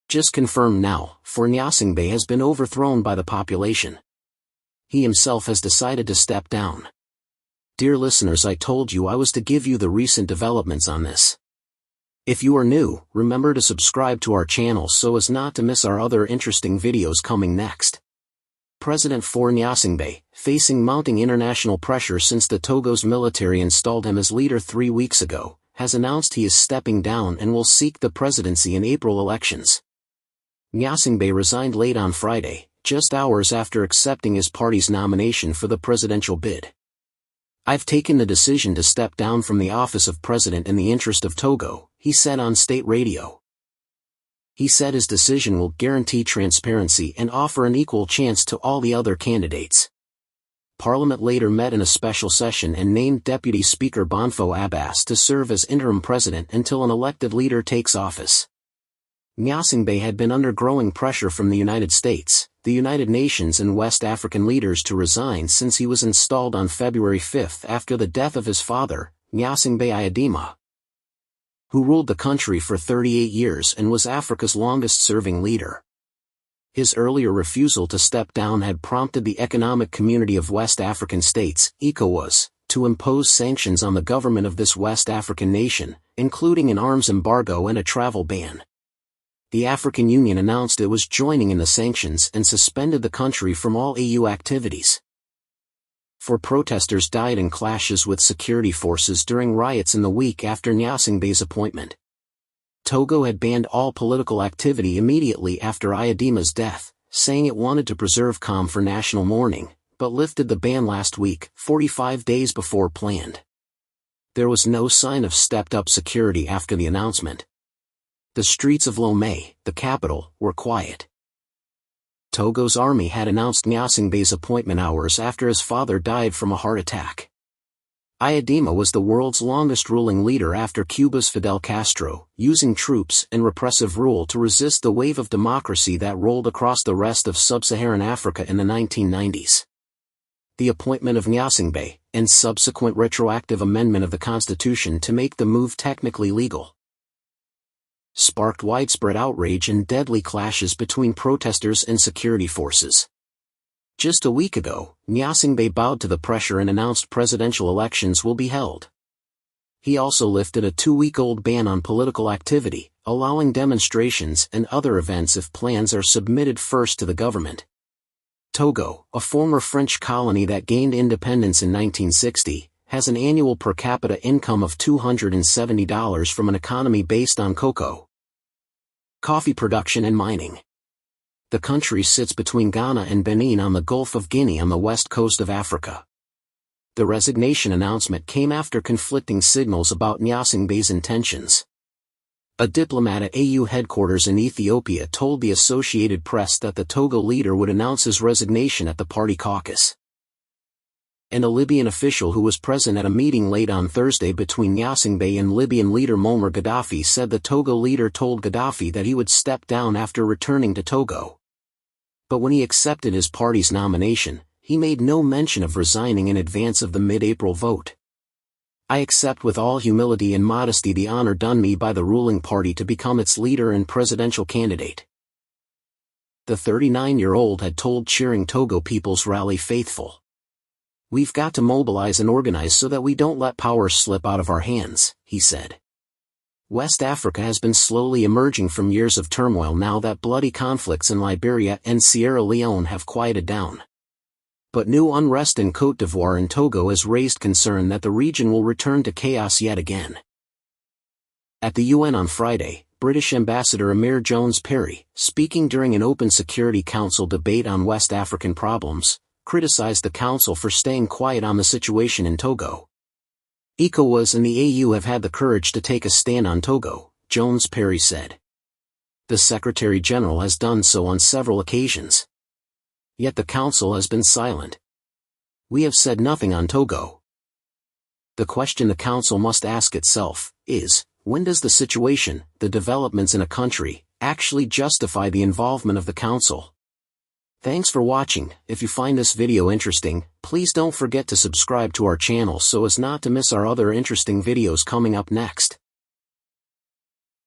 Just confirmed now, FAURE Gnassingbe has been overthrown by the population. He himself has decided to step down. Dear listeners, I told you I was to give you the recent developments on this. If you are new, remember to subscribe to our channel so as not to miss our other interesting videos coming next. President FAURE Gnassingbe, facing mounting international pressure since the Togo's military installed him as leader 3 weeks ago, has announced he is stepping down and will seek the presidency in April elections. Gnassingbe resigned late on Friday, just hours after accepting his party's nomination for the presidential bid. "I've taken the decision to step down from the office of president in the interest of Togo," he said on state radio. He said his decision will guarantee transparency and offer an equal chance to all the other candidates. Parliament later met in a special session and named Deputy Speaker Bonfo Abbas to serve as interim president until an elected leader takes office. Gnassingbe had been under growing pressure from the United States, the United Nations and West African leaders to resign since he was installed on February 5 after the death of his father, Gnassingbe Eyadema, who ruled the country for 38 years and was Africa's longest-serving leader. His earlier refusal to step down had prompted the Economic Community of West African States, ECOWAS, to impose sanctions on the government of this West African nation, including an arms embargo and a travel ban. The African Union announced it was joining in the sanctions and suspended the country from all AU activities. 4 protesters died in clashes with security forces during riots in the week after Gnassingbe's appointment. Togo had banned all political activity immediately after Eyadema's death, saying it wanted to preserve calm for national mourning, but lifted the ban last week, 45 days before planned. There was no sign of stepped-up security after the announcement. The streets of Lomé, the capital, were quiet. Togo's army had announced Gnassingbe's appointment hours after his father died from a heart attack. Eyadema was the world's longest ruling leader after Cuba's Fidel Castro, using troops and repressive rule to resist the wave of democracy that rolled across the rest of sub-Saharan Africa in the 1990s. The appointment of Gnassingbe, and subsequent retroactive amendment of the constitution to make the move technically legal, sparked widespread outrage and deadly clashes between protesters and security forces. Just a week ago, Gnassingbe bowed to the pressure and announced presidential elections will be held. He also lifted a 2-week-old ban on political activity, allowing demonstrations and other events if plans are submitted first to the government. Togo, a former French colony that gained independence in 1960, has an annual per capita income of $270 from an economy based on cocoa, coffee production and mining. The country sits between Ghana and Benin on the Gulf of Guinea on the west coast of Africa. The resignation announcement came after conflicting signals about Gnassingbe's intentions. A diplomat at AU headquarters in Ethiopia told the Associated Press that the Togo leader would announce his resignation at the party caucus. And a Libyan official who was present at a meeting late on Thursday between Gnassingbe and Libyan leader Muammar Gaddafi said the Togo leader told Gaddafi that he would step down after returning to Togo. But when he accepted his party's nomination, he made no mention of resigning in advance of the mid-April vote. "I accept with all humility and modesty the honor done me by the ruling party to become its leader and presidential candidate," the 39-year-old had told cheering Togo People's Rally faithful. "We've got to mobilize and organize so that we don't let power slip out of our hands," he said. West Africa has been slowly emerging from years of turmoil now that bloody conflicts in Liberia and Sierra Leone have quieted down. But new unrest in Côte d'Ivoire and Togo has raised concern that the region will return to chaos yet again. At the UN on Friday, British Ambassador Amir Jones-Parry, speaking during an Open Security Council debate on West African problems, criticized the Council for staying quiet on the situation in Togo. ECOWAS and the AU have had the courage to take a stand on Togo, Jones-Parry said. The Secretary-General has done so on several occasions. Yet the Council has been silent. "We have said nothing on Togo." The question the Council must ask itself is, when does the situation, the developments in a country, actually justify the involvement of the Council? Thanks for watching. If you find this video interesting, please don't forget to subscribe to our channel so as not to miss our other interesting videos coming up next.